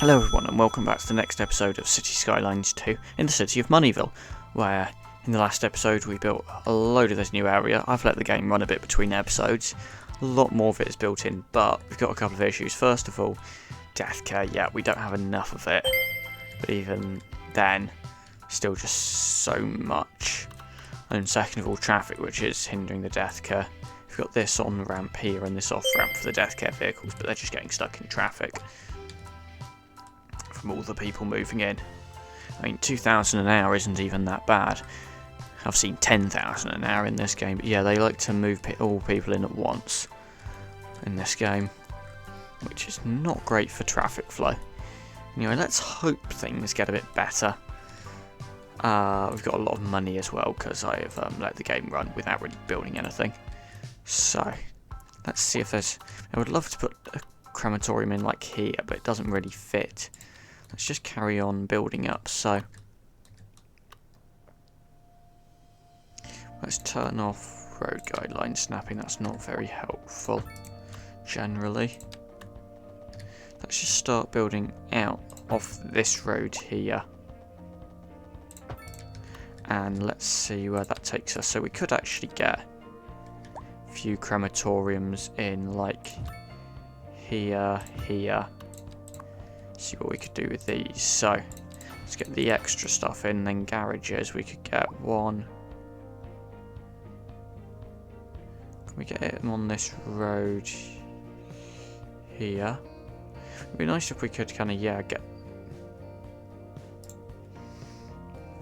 Hello everyone and welcome back to the next episode of Cities Skylines II in the city of Moneyville, where in the last episode we built a load of this new area. I've let the game run a bit between episodes, a lot more of it is built in, but we've got a couple of issues. First of all, death care, we don't have enough of it, but even then, still just so much. And second of all, traffic, which is hindering the death care. We've got this on ramp here and this off ramp for the death care vehicles, but they're just getting stuck in traffic from all the people moving in. I mean, 2,000 an hour isn't even that bad. I've seen 10,000 an hour in this game, but yeah, they like to move all people in at once in this game, which is not great for traffic flow. Anyway, let's hope things get a bit better. We've got a lot of money as well because I've let the game run without really building anything. So, let's see if there's... I would love to put a crematorium in like here, but it doesn't really fit. Let's just carry on building up. So let's turn off road guideline snapping. That's not very helpful generally. Let's just start building out off this road here. And let's see where that takes us. So we could actually get a few crematoriums in like here, here. See what we could do with these. So let's get the extra stuff in, then garages. We could get one. Can we get it on this road here? It'd be nice if we could kind of get.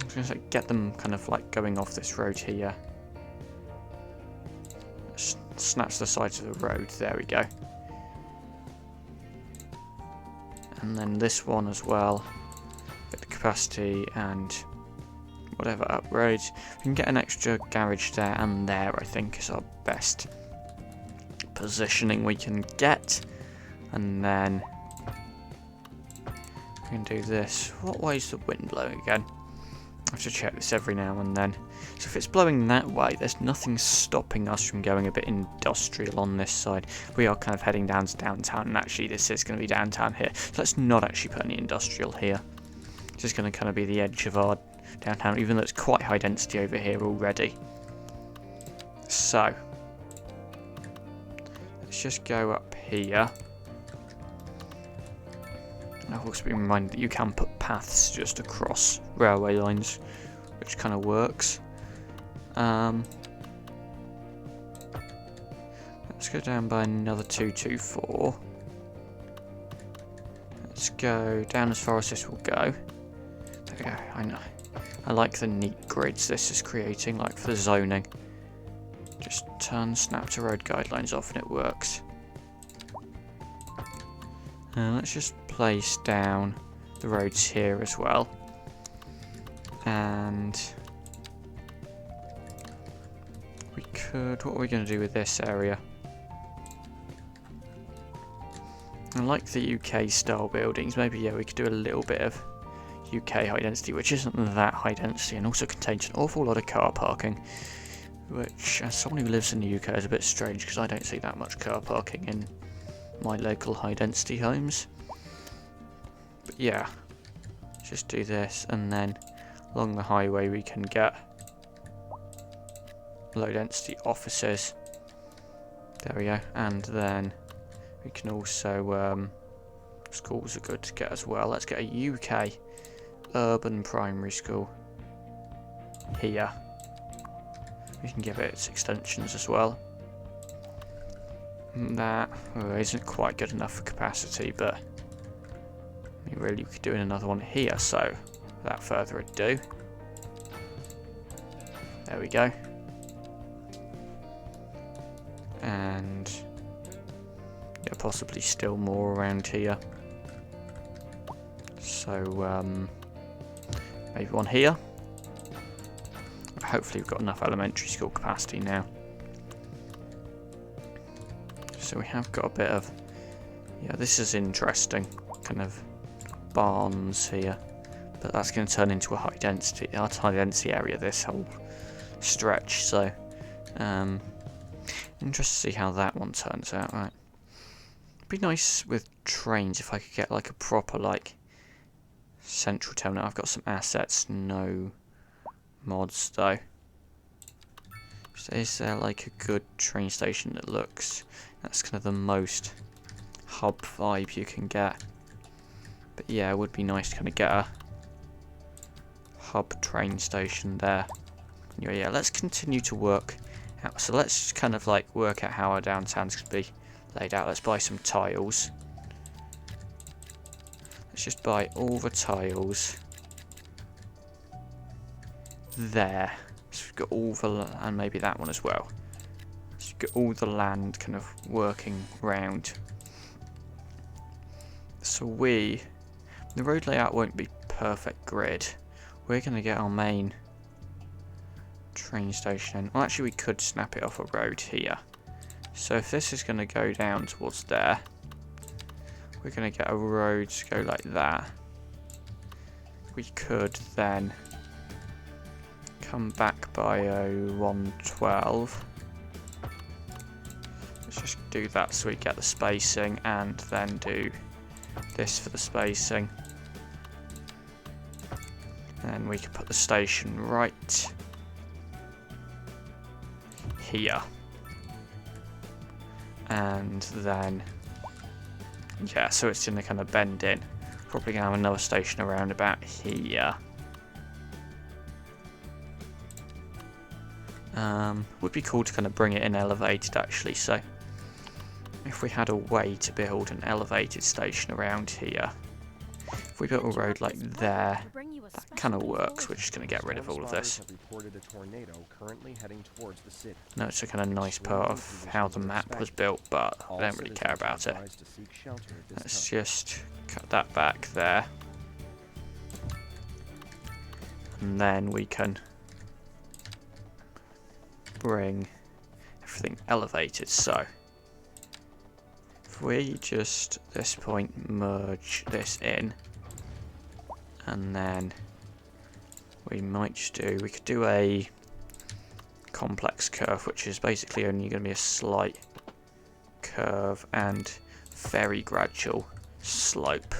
I was gonna say get them kind of like going off this road here. Snatch the sides of the road. There we go. And then this one as well, get the capacity and whatever upgrades. We can get an extra garage there and there, I think is our best positioning we can get. And then we can do this. What way is the wind blowing again? I have to check this every now and then. So if it's blowing that way, there's nothing stopping us from going a bit industrial on this side. We are kind of heading down to downtown, and actually this is going to be downtown here. So let's not actually put any industrial here. This is going to kind of be the edge of our downtown, even though it's quite high density over here already. So let's just go up here. I've also been reminded that you can put paths just across railway lines, which kind of works. Let's go down by another 224. Let's go down as far as this will go. There we go, I know. I like the neat grids this is creating, like for the zoning. Just snap to road guidelines off and it works. Let's just place down the roads here as well. And we could... what are we going to do with this area? I like the UK style buildings. Maybe, we could do a little bit of UK high density, which isn't that high density and also contains an awful lot of car parking. Which, as someone who lives in the UK, is a bit strange because I don't see that much car parking in my local high density homes. But yeah, just do this and then along the highway we can get low density offices. There we go. And then we can also schools are good to get as well. Let's get a UK urban primary school here. We can give it its extensions as well. That isn't quite good enough for capacity, but I mean, really we could do another one here, so without further ado, there we go. And possibly still more around here. So maybe one here. Hopefully we've got enough elementary school capacity now. So we have got a bit of, this is interesting, kind of barns here, but that's going to turn into a high density area, this whole stretch, so interested to see how that one turns out. Right, It'd be nice with trains if I could get like a proper like central terminal. I've got some assets, no mods though. So is there like a good train station that looks, that's kind of the most hub vibe you can get. But yeah, it would be nice to kind of get a hub train station there. Anyway, yeah, let's continue to work out. So let's kind of like work out how our downtown's going to be laid out. Let's buy some tiles. Let's just buy all the tiles there. So we've got all the, and maybe that one as well. So we've got all the land kind of working round. So the road layout won't be perfect grid. We're going to get our main train station in. Well, actually we could snap it off a road here. So if this is going to go down towards there, we're going to get a road to go like that. We could then come back by 112. Let's just do that so we get the spacing, and then do this for the spacing. And we can put the station right here. And then, yeah, so it's going to kind of bend in. Probably going to have another station around about here. Would be cool to kind of bring it in elevated actually, so if we had a way to build an elevated station around here, if we built a road like there, that kind of works. We're just going to get rid of all of this. No, it's a kind of nice part of how the map was built, but I don't really care about it. Let's just cut that back there. And then we can bring everything elevated. So if we just at this point merge this in, and then we might just do, we could do a complex curve, which is basically only going to be a slight curve and very gradual slope.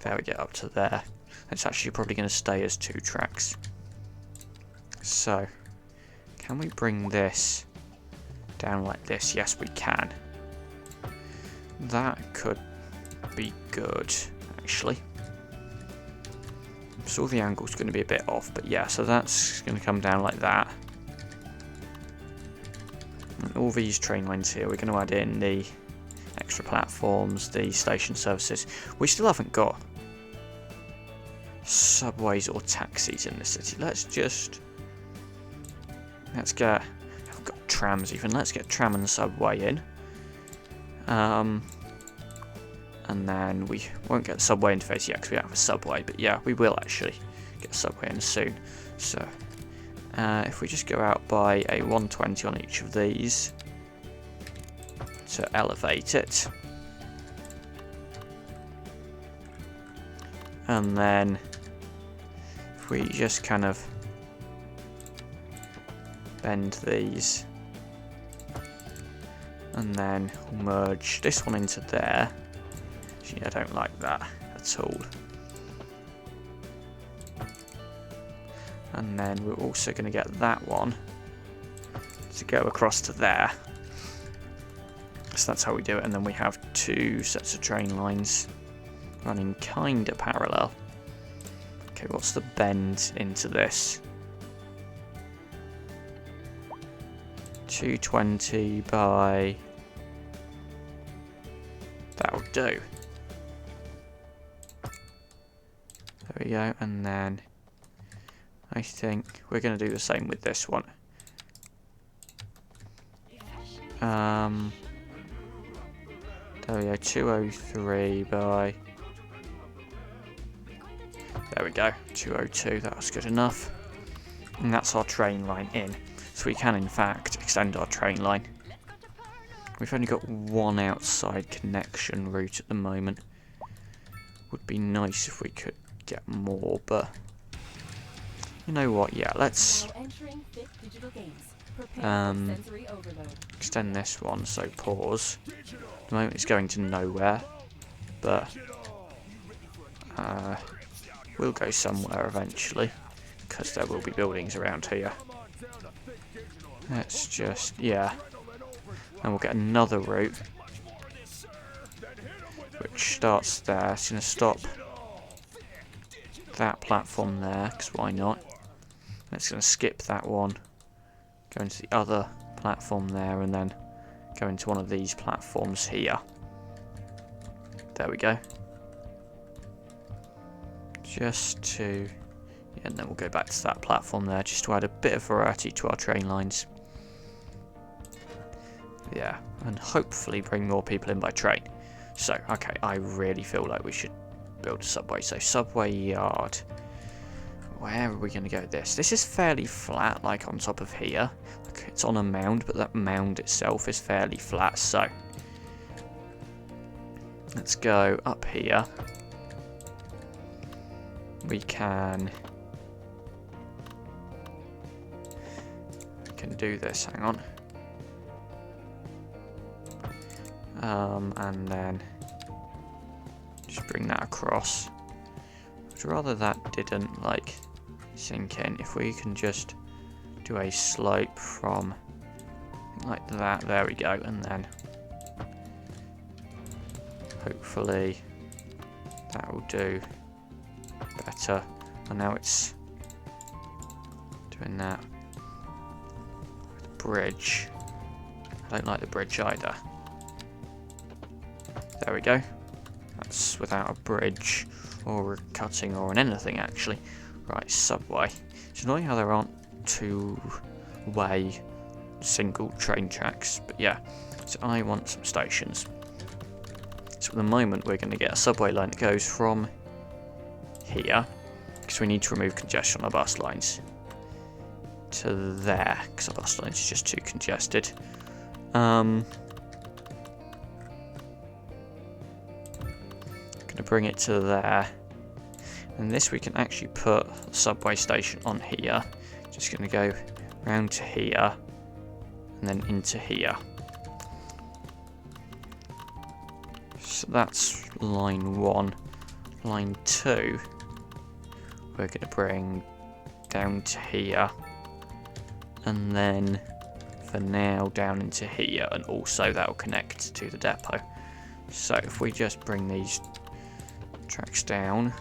There we get up to there. It's actually probably going to stay as 2 tracks. So can we bring this down like this? Yes, we can. That could be good, actually. So the angle's going to be a bit off, but yeah, so that's going to come down like that. And all these train lines here, we're going to add in the extra platforms, the station services. We still haven't got subways or taxis in the city. Let's get, I haven't got trams even, let's get tram and subway in. And then we won't get the subway interface yet because we don't have a subway, but yeah, we will actually get a subway in soon. So if we just go out by a 120 on each of these to elevate it, and then if we just kind of bend these, and then merge this one into there. Yeah, I don't like that at all. And then we're also going to get that one to go across to there. So that's how we do it. And then we have 2 sets of train lines running kind of parallel. Okay, what's the bend into this? 220 by... That'll do. There we go, and then I think we're going to do the same with this one. There we go, 203 by... There we go, 202, that was good enough. And that's our train line in. So we can in fact extend our train line. We've only got one outside connection route at the moment. Would be nice if we could get more, but you know what, yeah, let's Extend this one, so pause. At the moment it's going to nowhere, but we'll go somewhere eventually, because there will be buildings around here. Let's just, yeah. And we'll get another route, which starts there. It's going to stop that platform there, because why not? And it's going to skip that one, go into the other platform there, and then go into one of these platforms here. There we go. Just to, yeah, and then we'll go back to that platform there, just to add a bit of variety to our train lines. Yeah, and hopefully bring more people in by train. So, okay, I really feel like we should build a subway. So, subway yard. Where are we going to go with this? This is fairly flat, like on top of here. Like it's on a mound, but that mound itself is fairly flat. So, let's go up here. We can do this. Hang on. And then just bring that across. I'd rather that didn't like sink in. If we can just do a slope from like that, there we go, and then hopefully that will do better. And now it's doing that with the bridge. I don't like the bridge either. There we go. That's without a bridge or a cutting or an anything actually. Right, subway. It's annoying how there aren't two-way single train tracks, but yeah. So I want some stations. So at the moment we're going to get a subway line that goes from here, because we need to remove congestion on our bus lines, to there, because our bus lines are just too congested. Gonna bring it to there, and this we can actually put a subway station on here. Just gonna go round to here and then into here. So that's line 1. Line 2 we're gonna bring down to here, and then for now down into here, and also that will connect to the depot. So if we just bring these tracks down,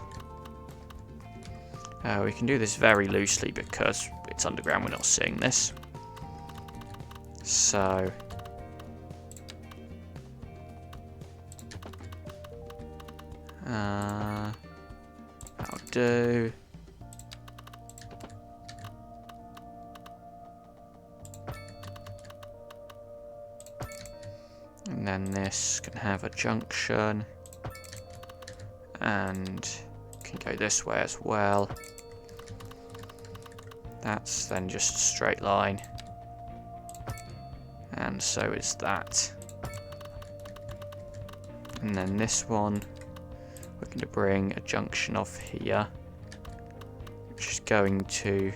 we can do this very loosely because it's underground, we're not seeing this. So that'll do. And then this can have a junction, and can go this way as well. That's then just a straight line, and so is that. And then this one we're going to bring a junction off here, which is going to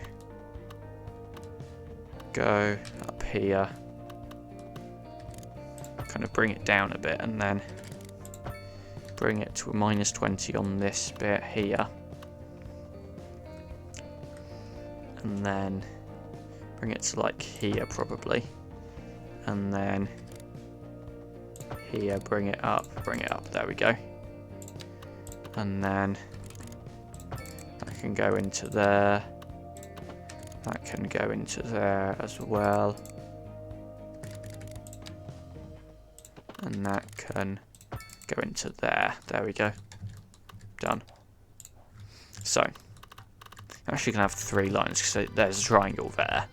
go up here, kind of bring it down a bit, and then bring it to a -20 on this bit here, and then bring it to like here probably, and then here bring it up, there we go. And then that can go into there, that can go into there as well, and that can go into there. There we go. Done. So, I'm actually going to have 3 lines because there's a triangle there.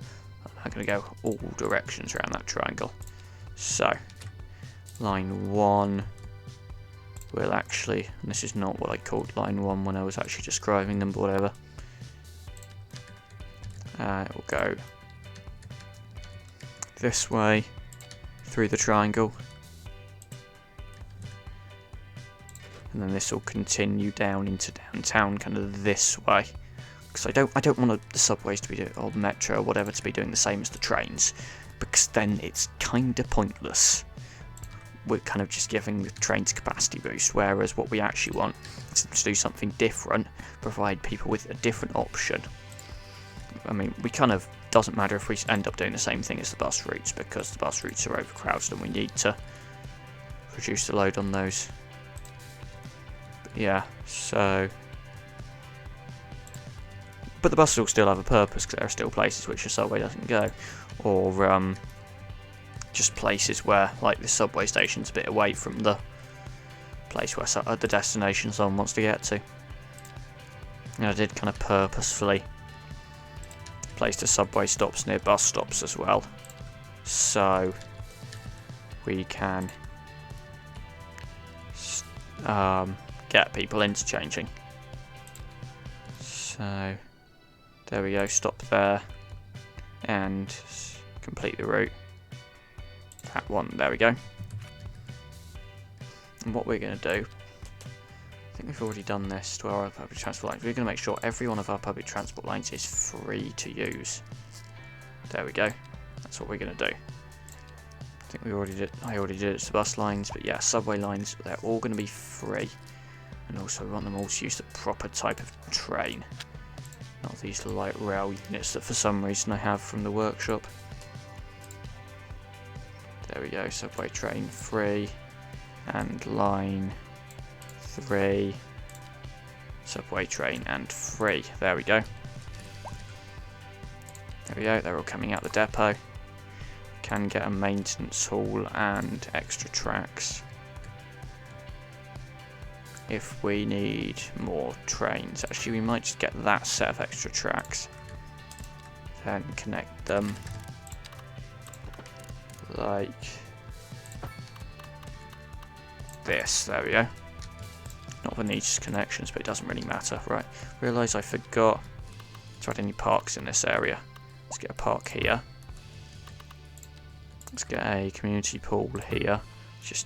I'm going to go all directions around that triangle. So, line 1 will actually, and this is not what I called line 1 when I was actually describing them, but whatever. It will go this way through the triangle, and then this will continue down into downtown kind of this way, because I don't want the subways to be doing, or the metro or whatever, to be doing the same as the trains, because then it's kind of pointless. We're kind of just giving the trains capacity boost, whereas what we actually want is to do something different, provide people with a different option. I mean, we kind of, doesn't matter if we end up doing the same thing as the bus routes, because the bus routes are overcrowded and we need to reduce the load on those. But yeah, so... But the buses will still have a purpose, because there are still places which the subway doesn't go. Or just places where, like, the subway station's a bit away from the place where the destination someone wants to get to. And I did kind of purposefully place the subway stops near bus stops as well, so we can get people interchanging. So there we go, stop there and complete the route. That one, there we go. And what we're going to do, I think we've already done this to our public transport lines. We're going to make sure every one of our public transport lines is free to use. There we go. That's what we're going to do. I think we already did. I already did it to the bus lines, but yeah, subway lines, they're all going to be free. And also we want them all to use the proper type of train. Not these light rail units that for some reason I have from the workshop. There we go, subway train free. And line 3, subway train and free. There we go. There we go, they're all coming out the depot. Can get a maintenance hall and extra tracks if we need more trains. Actually, we might just get that set of extra tracks, then connect them like this. There we go. Not the neatest connections, but it doesn't really matter. Right, realise I forgot to add any parks in this area. Let's get a park here. Let's get a community pool here. Just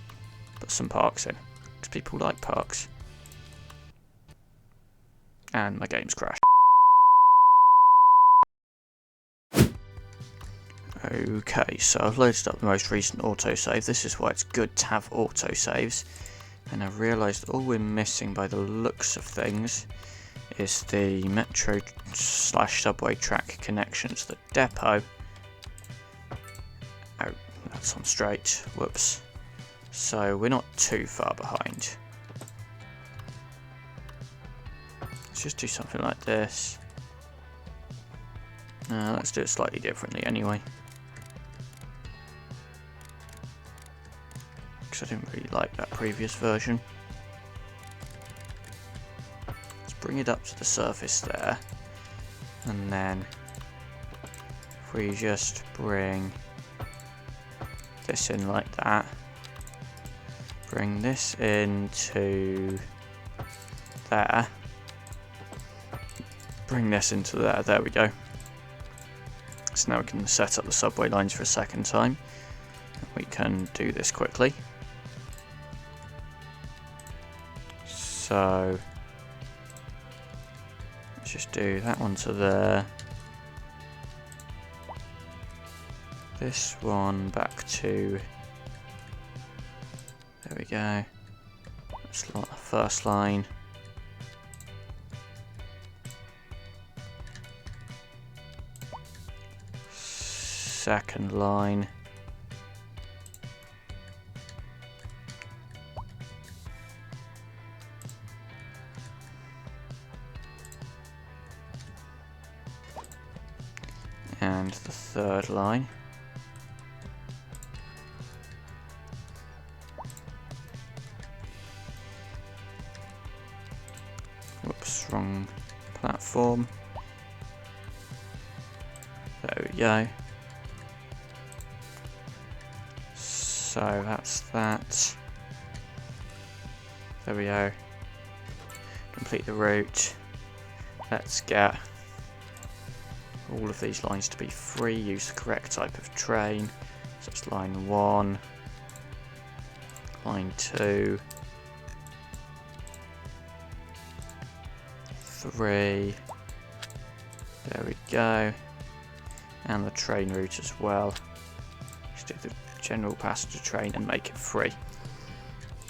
put some parks in, because people like parks. And my game's crashed. Okay, so I've loaded up the most recent autosave. This is why it's good to have autosaves. And I've realised all we're missing by the looks of things is the metro / subway track connection to the depot. Oh, that's on straight. Whoops. So we're not too far behind. Let's just do something like this. Let's do it slightly differently anyway. Because I didn't really like that previous version. Let's bring it up to the surface there. And then if we just bring this in like that. Bring this into there. Bring this into there. There we go. So now we can set up the subway lines for a second time. We can do this quickly. So let's just do that one to there. This one back to, there we go. That's the first line. Second line. And the third line. Whoops, wrong platform. There we go. So that's that. There we go. Complete the route. Let's get all of these lines to be free. Use the correct type of train. So it's line 1, line 2, 3, There we go. And the train route as well. Just do the general passenger train and make it free.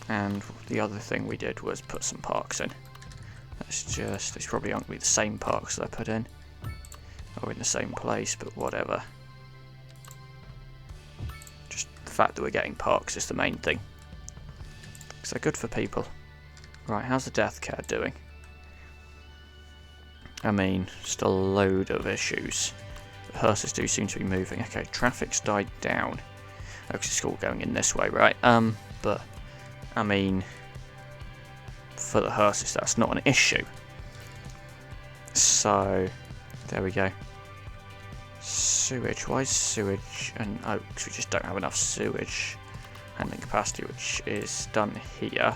And the other thing we did was put some parks in. These probably aren't going to be the same parks that I put in. Or in the same place, but whatever. Just the fact that we're getting parks is the main thing. Because they're good for people. Right, how's the death care doing? I mean, just a load of issues. The hearses do seem to be moving. Okay, traffic's died down. Oh, because it's all going in this way, right? But, I mean, for the hearses, that's not an issue. So, there we go. Sewage. Why is sewage and because we just don't have enough sewage handling capacity, which is done here.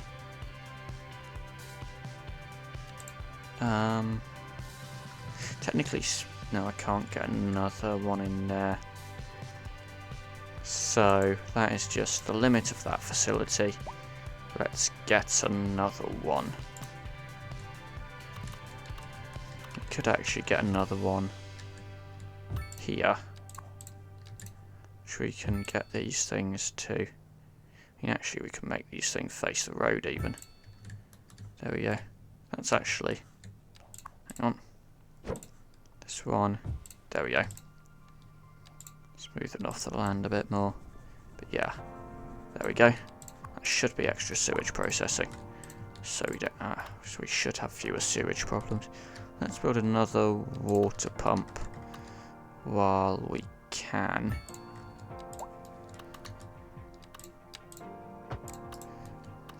Technically, no, I can't get another one in there. So that is just the limit of that facility. Let's get another one. We could actually get another one here, which we can get these things to. And actually, we can make these things face the road even. There we go. That's actually. Hang on. This one. There we go. Smooth it off the land a bit more. But yeah. There we go. That should be extra sewage processing. So we don't. So we should have fewer sewage problems. Let's build another water pump while we can.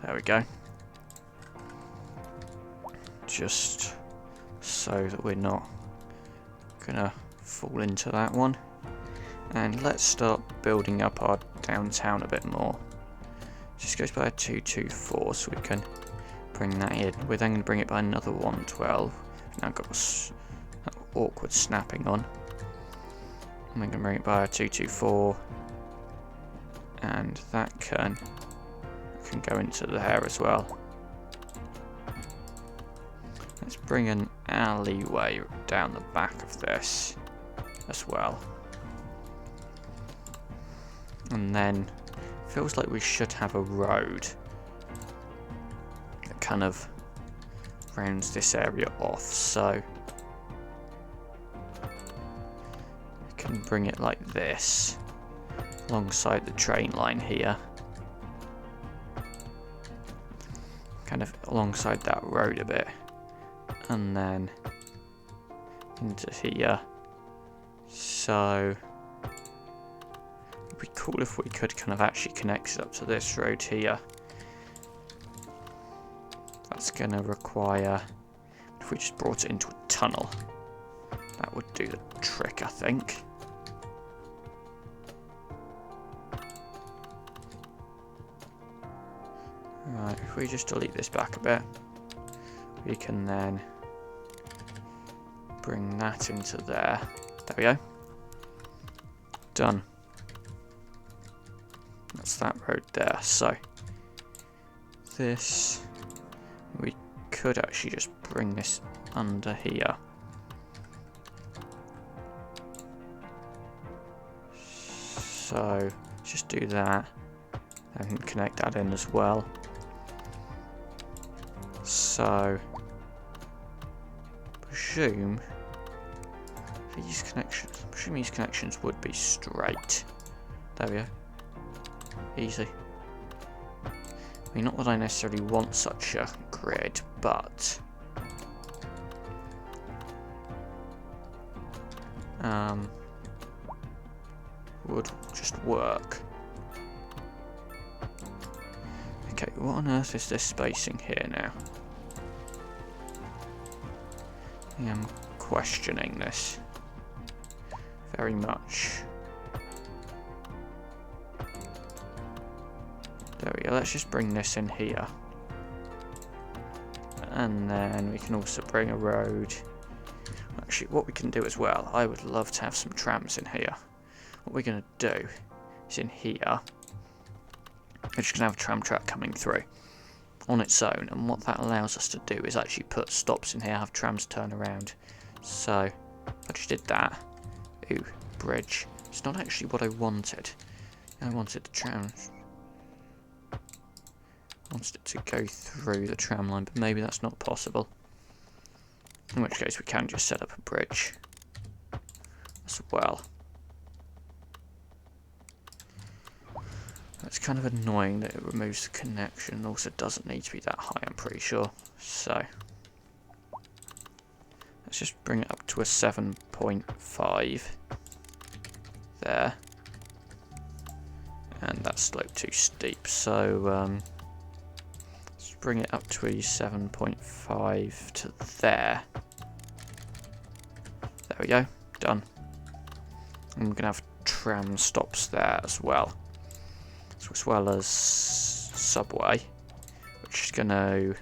There we go. Just so that we're not gonna fall into that one. And let's start building up our downtown a bit more. Just goes by a 224, so we can bring that in. We're then going to bring it by another 112. Now got that awkward snapping on. And we're going to bring it by a 224, and that can go into there as well. Let's bring an alleyway down the back of this as well. And then feels like we should have a road that kind of rounds this area off, so we can bring it like this alongside the train line here, kind of alongside that road a bit, and then into here. So it'd be cool if we could kind of actually connect it up to this road here. That's going to require, if we just brought it into a tunnel, that would do the trick, I think. Right, if we just delete this back a bit, we can then bring that into there. There we go. Done. That's that road there. So this, we could actually just bring this under here. So just do that and connect that in as well. So presume these connections would be straight. There we go. Easy. I mean, not that I necessarily want such a grid, but would just work. Okay, what on earth is this spacing here now? I am questioning this very much. There we go, let's just bring this in here. And then we can also bring a road. Actually, what we can do as well, I would love to have some trams in here. What we're going to do is in here, we're just going to have a tram track coming through on its own. And what that allows us to do is actually put stops in here, have trams turn around. So I just did that. Ooh, bridge. It's not actually what I wanted. I wanted the tram. I wanted it to go through the tram line, but maybe that's not possible. In which case we can just set up a bridge as well. It's kind of annoying that it removes the connection. Also doesn't need to be that high, I'm pretty sure. So let's just bring it up to a 7.5 there. And that slope too steep, so let's bring it up to a 7.5 to there. There we go, done. And we're going to have tram stops there as well. So as well as subway, which is going to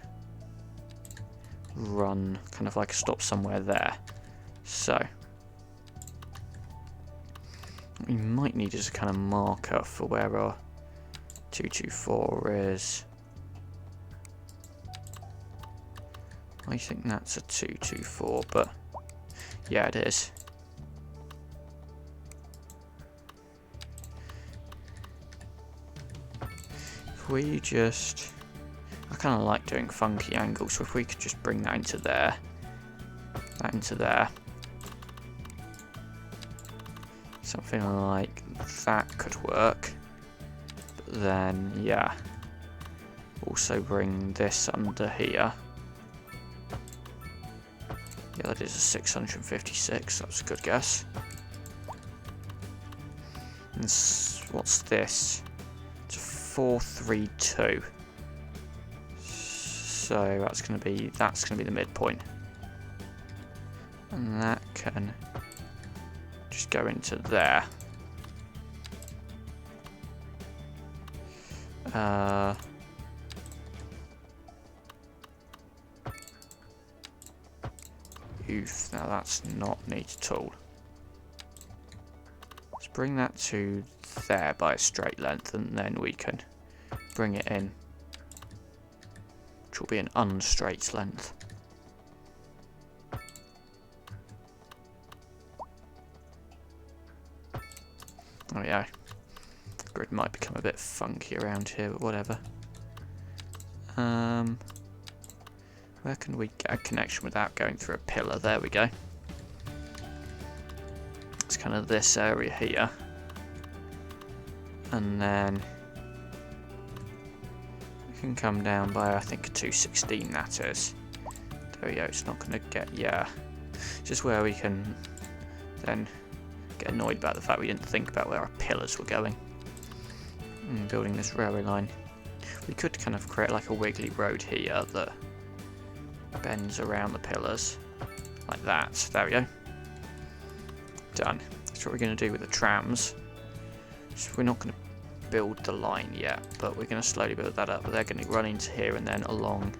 run kind of like a stop somewhere there. So we might need as a kind of marker for where our 224 is. I think that's a 224, but yeah, it is. If we just... I kind of like doing funky angles, so if we could just bring that into there, that into there. Something like that could work. But then, yeah. Also bring this under here. Yeah, that is a 656. That's a good guess. And what's this? It's a 432. So that's gonna be the midpoint. And that can just go into there. Oof, now that's not neat at all. Let's bring that to there by a straight length, and then we can bring it in, which will be an unstraight length. Oh yeah, the grid might become a bit funky around here, but whatever. Where can we get a connection without going through a pillar? There we go. It's kind of this area here. And then we can come down by, I think, a 216 that is. There we go, it's not going to get, yeah. Just where we can then get annoyed about the fact we didn't think about where our pillars were going. And building this railway line. We could kind of create like a wiggly road here that bends around the pillars. Like that. There we go. Done. That's what we're going to do with the trams. So we're not going to build the line yet, but we're going to slowly build that up. But they're going to run into here and then along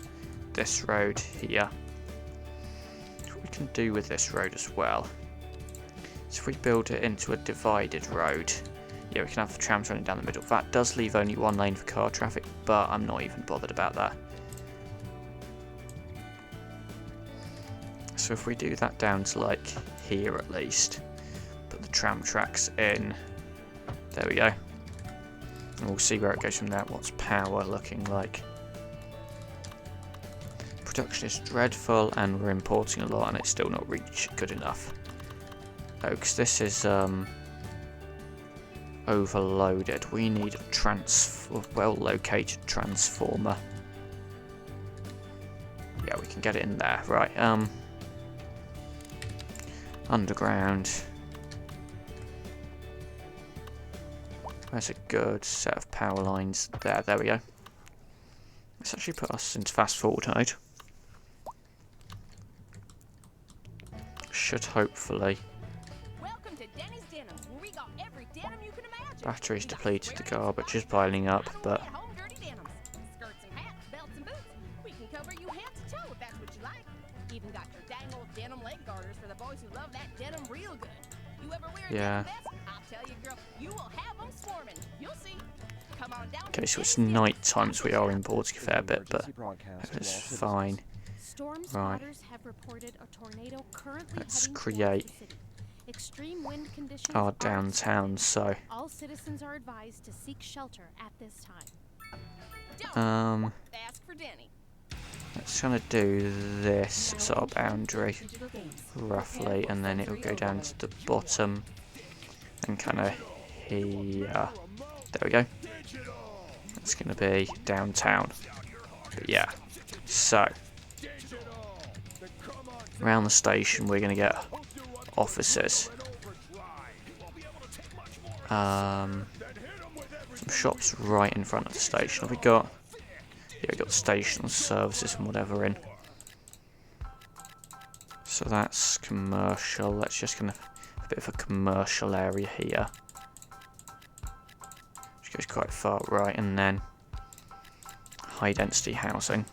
this road here. What we can do with this road as well. So if we build it into a divided road, yeah, we can have the trams running down the middle. That does leave only one lane for car traffic, but I'm not even bothered about that. So if we do that down to like here at least, put the tram tracks in, there we go. And we'll see where it goes from there. What's power looking like? Production is dreadful and we're importing a lot and it's still not good enough. Oh, because this is overloaded. We need a well-located transformer. Yeah, we can get it in there. Right, underground. There's a good set of power lines there. There we go. Let's actually put us into fast forward mode. Should hopefully. Batteries depleted, the garbage is piling up, but yeah. Okay, so it's night time, so we are importing a fair bit, but it's fine. Storm Right. spotters have reported a tornado currently Let's heading create towards the city. Extreme wind conditions our are downtown. expected. So, All citizens are advised to seek shelter at this time. Ask for Danny. let's kind of do this as our boundary, roughly, and then it'll go down to the bottom and kind of here. There we go. It's going to be downtown. But yeah, so around the station we're going to get offices. Some shops right in front of the station. Have we got? Yeah, we got station services and whatever in. So that's commercial. Let's just kind of a bit of a commercial area here. Which goes quite far right, and then high density housing.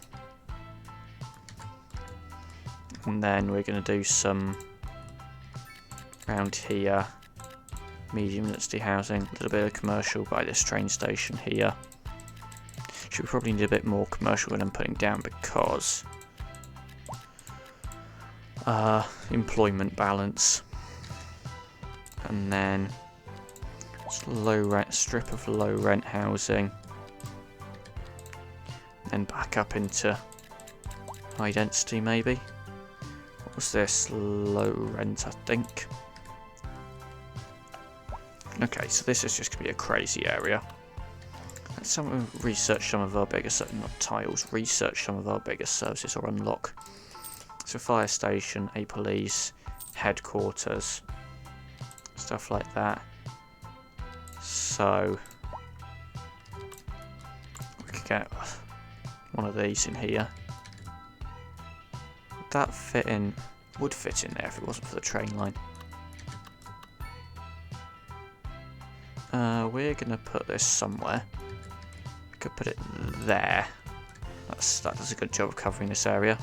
And then we're going to do some around here. Medium density housing, a little bit of commercial by this train station here. Should probably need a bit more commercial than I'm putting down because employment balance. And then low rent, strip of low rent housing. Then back up into high density maybe. What was this? Low rent, I think. Okay, so this is just going to be a crazy area. Let's research some of our biggest, not tiles, research some of our biggest services or unlock. So fire station, a police, headquarters, stuff like that. So we could get one of these in here. Would that fit in? Would fit in there if it wasn't for the train line. We're gonna put this somewhere. We could put it there. That does a good job of covering this area.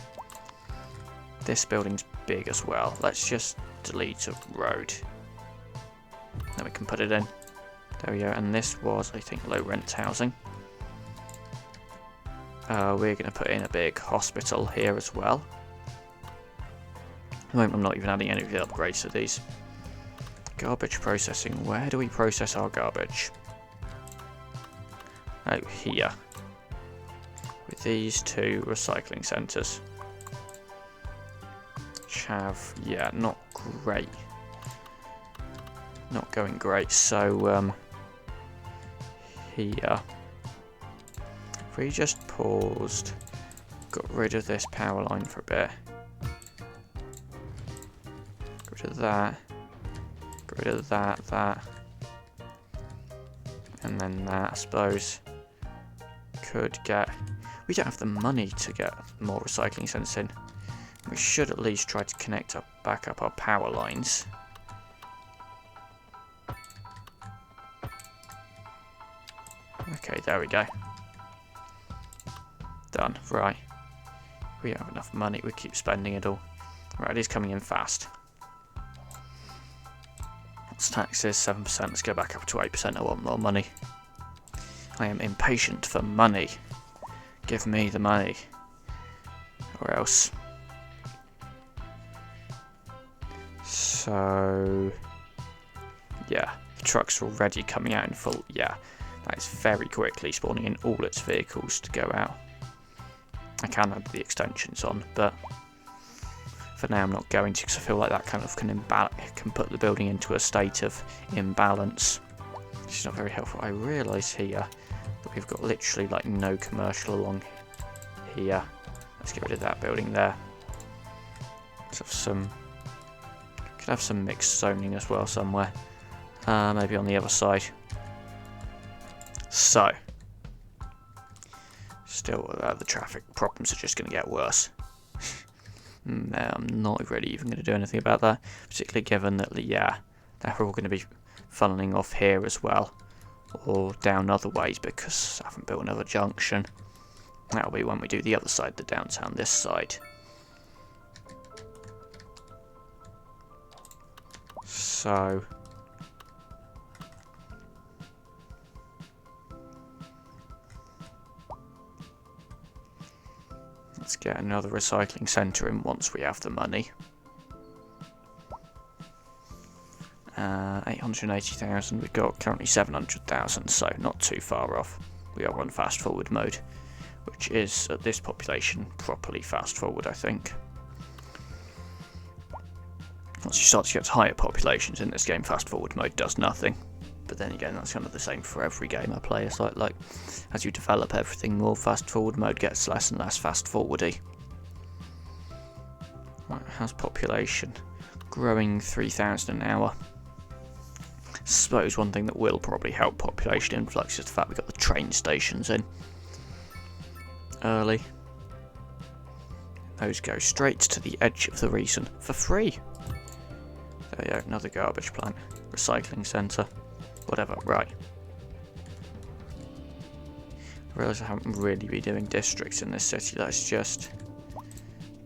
This building's big as well. Let's just delete a road. Then we can put it in. There we go. And this was, I think, low rent housing. We're gonna put in a big hospital here as well. At the moment, I'm not even adding any of the upgrades to these. Garbage processing. Where do we process our garbage? Oh, here. With these two recycling centres. Which have, yeah, not great. Not going great. So, here. If we just paused, got rid of this power line for a bit. Got rid of that. Got rid of that. And then that, I suppose. Could get... We don't have the money to get more recycling centres in. We should at least try to connect up, back up our power lines. Okay, there we go. Done. Right. We don't have enough money. We keep spending it all. Right, it is coming in fast. What's taxes? 7%. Let's go back up to 8%. I want more money. I am impatient for money. Give me the money. Or else. So... yeah. The truck's already coming out in full. Yeah. That is very quickly spawning in all its vehicles to go out. I can add the extensions on, but for now I'm not going to because I feel like that kind of can put the building into a state of imbalance. Which is not very helpful. I realise here that we've got literally like no commercial along here. Let's get rid of that building there. Let's have some... could have some mixed zoning as well somewhere. Maybe on the other side. So, still, the traffic problems are just going to get worse. No, I'm not really even going to do anything about that, particularly given that, yeah, they're all going to be funneling off here as well, or down other ways because I haven't built another junction. That'll be when we do the other side, the downtown, this side. So... Let's get another recycling centre in once we have the money. 880,000, we've got currently 700,000, so not too far off. We are on fast forward mode, which is, at this population, properly fast forward, I think. Once you start to get to higher populations in this game, fast forward mode does nothing. But then again, that's kind of the same for every game I play. It's like as you develop everything more, fast forward mode gets less and less fast forwardy. Right, how's population? Growing 3,000 an hour. I suppose one thing that will probably help population influx is the fact we've got the train stations in early. Those go straight to the edge of the region for free. There we go, another garbage plant, recycling centre, whatever, right. I realise I haven't really been doing districts in this city, let's just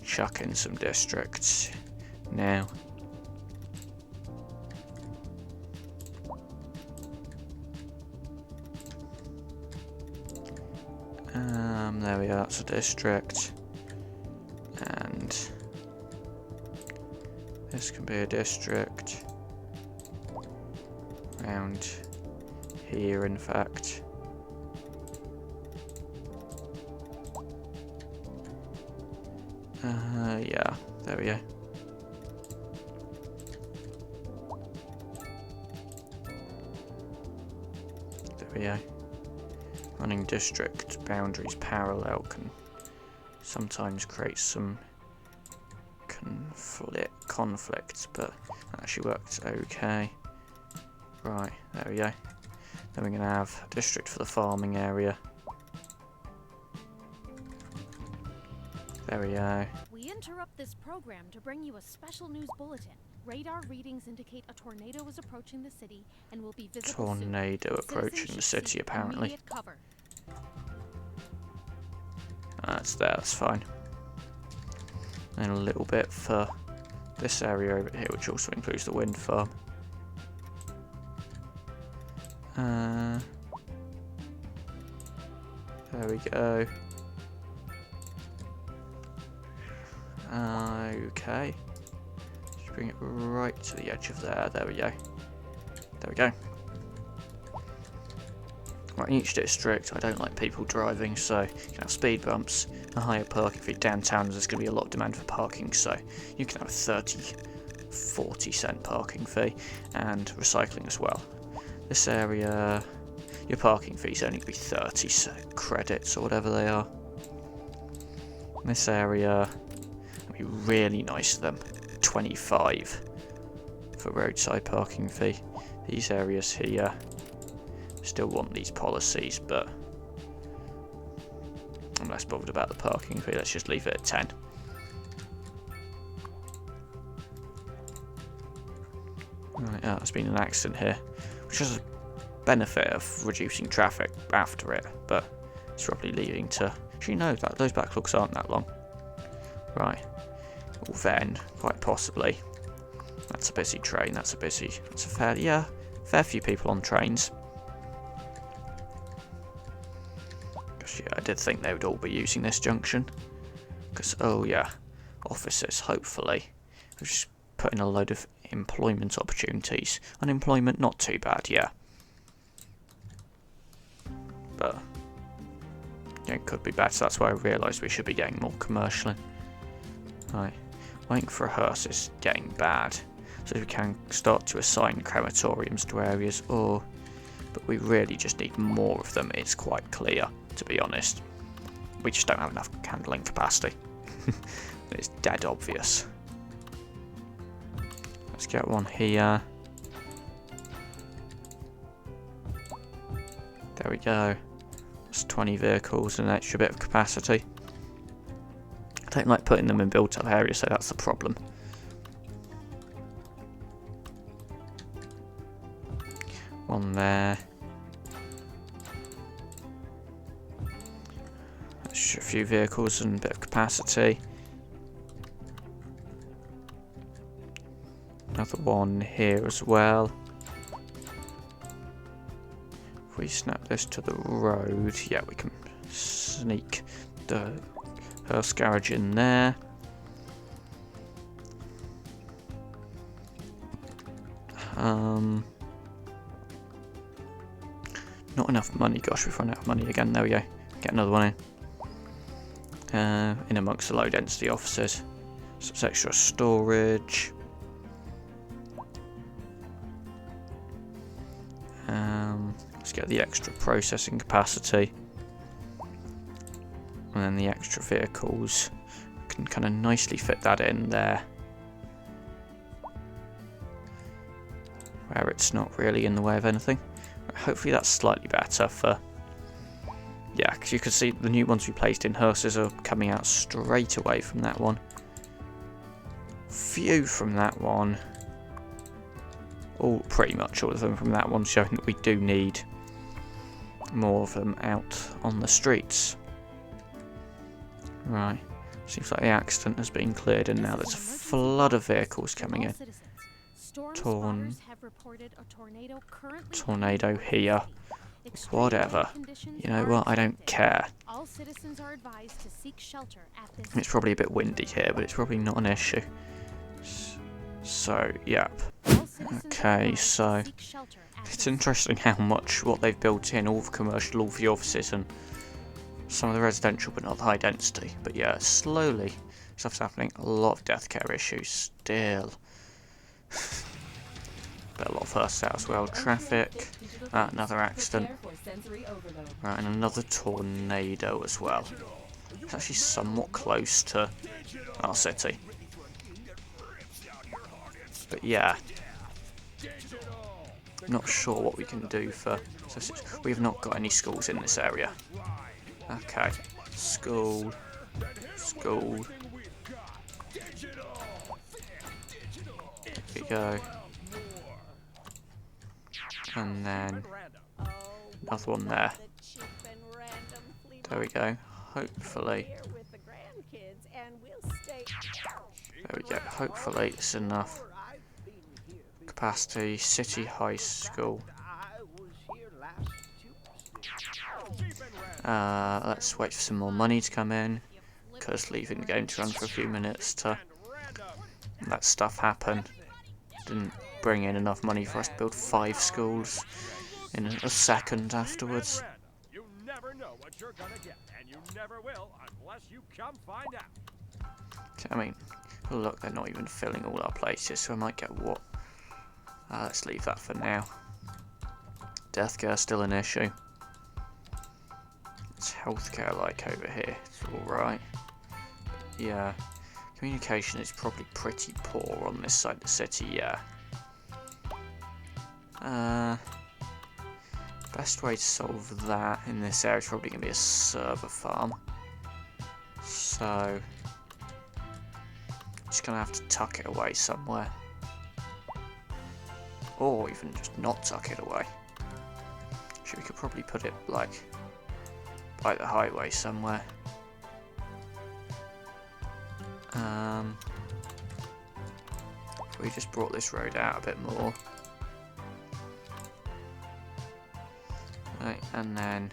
chuck in some districts now. There we are, that's a district. And this can be a district. Around here, in fact. Yeah, there we go. There we go. Running district boundaries parallel can sometimes create some conflicts, but that actually worked okay. Right, there we go. Then we're going to have a district for the farming area. There we go. We interrupt this program to bring you a special news bulletin. Radar readings indicate a tornado is approaching the city and will be visible soon. Tornado approaching the city, apparently. That's there, that's fine. And a little bit for this area over here, which also includes the wind farm. There we go. Okay. Just bring it right to the edge of there. There we go. There we go. Right, in each district, I don't like people driving, so you can have speed bumps, a higher parking fee. Downtown, there's going to be a lot of demand for parking, so you can have a 40 cent parking fee, and recycling as well. This area, your parking fees only going to be 30 credits or whatever they are. In this area, it'll be really nice of them, 25 for roadside parking fee. These areas here still want these policies, but I'm less bothered about the parking fee. Let's just leave it at 10. Right, there's been an accident here, which has a benefit of reducing traffic after it, but it's probably leading to... Actually, no, those backlogs aren't that long. Right. Well, then, quite possibly, that's a busy train. That's a fair few people on trains. Yeah, I did think they would all be using this junction. Because, oh yeah, offices, hopefully. We've just put in a load of employment opportunities. Unemployment, not too bad, yeah. But, yeah, it could be better. That's why I realised we should be getting more commercial in. Right, waiting for a hearse is getting bad. So we can start to assign crematoriums to areas, but we really just need more of them. It's quite clear, to be honest. We just don't have enough handling capacity. It's dead obvious. Let's get one here. There we go. That's 20 vehicles and an extra bit of capacity. I don't like putting them in built up areas, so that's the problem. One there. A few vehicles and a bit of capacity. Another one here as well. If we snap this to the road, yeah, we can sneak the Hearse garage in there. Not enough money. Gosh, we've run out of money again. There we go. Get another one in amongst the low density offices. So it's extra storage. Let's get the extra processing capacity. And then the extra vehicles. Can kind of nicely fit that in there. Where it's not really in the way of anything. Hopefully that's slightly better for... Yeah, because you can see the new ones we placed in hearses are coming out straight away from that one. Few from that one. All, pretty much all of them from that one, showing that we do need more of them out on the streets. Right. Seems like the accident has been cleared and now there's a flood of vehicles coming in. Tornado here. Whatever. You know what? I don't care. It's probably a bit windy here, but it's probably not an issue. So, yep. Okay, so it's interesting how much what they've built in, all the commercial, all the offices, and some of the residential, but not the high density. But yeah, slowly stuff's happening. A lot of death care issues still. But a lot of hearse out as well. Traffic. Another accident. Right, and another tornado as well. It's actually somewhat close to our city. But yeah. Not sure what we can do for... We have not got any schools in this area. Okay. School. School. There we go. And then another one there. There we go. Hopefully. There we go. Hopefully it's enough capacity. City High School. Let's wait for some more money to come in, because leaving the game to run for a few minutes to let stuff happen didn't bring in enough money for us to build 5 schools in a second afterwards. You never know what you're gonna get, and you never will unless you come find out. Okay, I mean, look, they're not even filling all our places, so I might get what? Let's leave that for now. Death care still an issue. What's healthcare like over here? It's alright. Yeah. Communication is probably pretty poor on this side of the city, yeah. Best way to solve that in this area is probably going to be a server farm. So, just going to have to tuck it away somewhere. Or even just not tuck it away. Actually, we could probably put it, like, by the highway somewhere. If we just brought this road out a bit more. Right, and then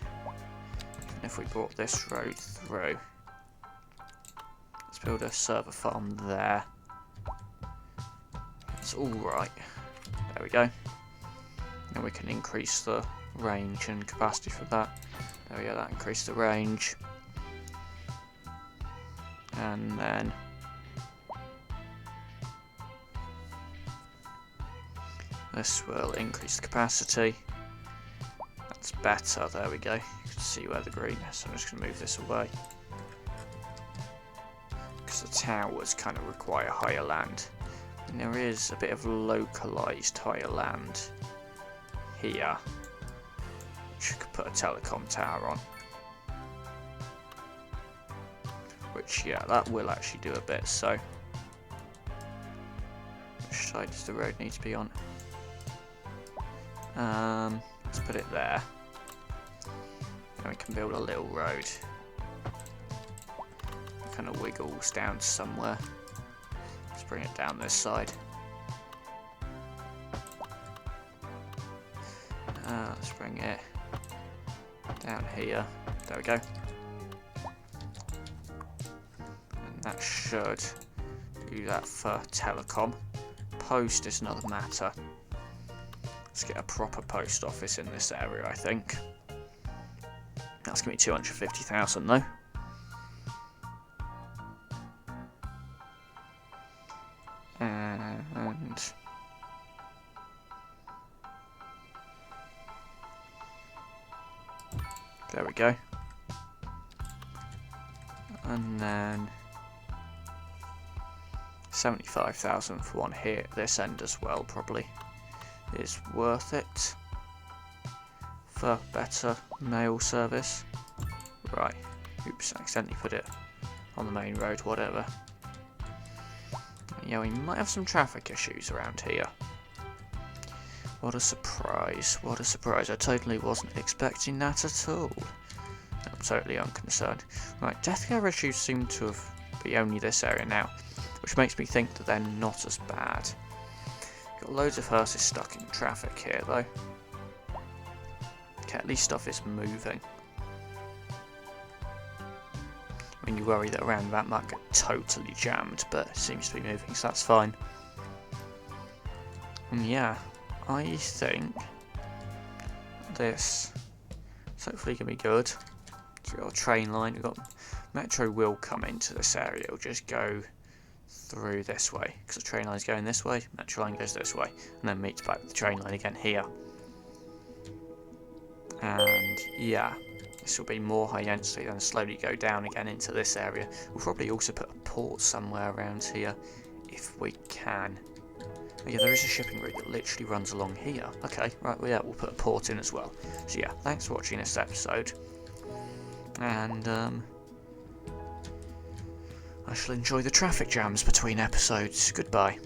if we brought this road through, let's build a server farm there. It's alright. There we go. And we can increase the range and capacity for that. There we go, that increased the range. And then this will increase the capacity. That's better, there we go. You can see where the green is, so I'm just going to move this away. Because the towers kind of require higher land. And there is a bit of localised higher land here, which you could put a telecom tower on. Which, yeah, that will actually do a bit, so... Which side does the road need to be on? Let's put it there. And we can build a little road. It kind of wiggles down somewhere. Let's bring it down this side. Let's bring it down here. There we go. that should do that for telecom. Post is another matter. Let's get a proper post office in this area, I think. That's going to be 250,000 though. And there we go. And then 75,000 for one here at this end as well, probably is worth it for better mail service. Right, oops, I accidentally put it on the main road, whatever. Yeah, we might have some traffic issues around here. What a surprise, what a surprise. I totally wasn't expecting that at all. I'm totally unconcerned. Right, death care issues seem to be only this area now, which makes me think that they're not as bad. Got loads of hearses stuck in traffic here though. Okay, at least stuff is moving. I mean, you worry that around that might get totally jammed, but it seems to be moving, so that's fine. And yeah, I think this is hopefully going to be good. So we've got a train line, we've got metro will come into this area, it'll just go through this way, because the train line is going this way, metro line goes this way, and then meets back with the train line again here. And yeah, this will be more high density, then slowly go down again into this area. We'll probably also put a port somewhere around here, if we can. Oh yeah, there is a shipping route that literally runs along here. Okay, right, well, yeah, we'll put a port in as well. So yeah, thanks for watching this episode. And I shall enjoy the traffic jams between episodes. Goodbye.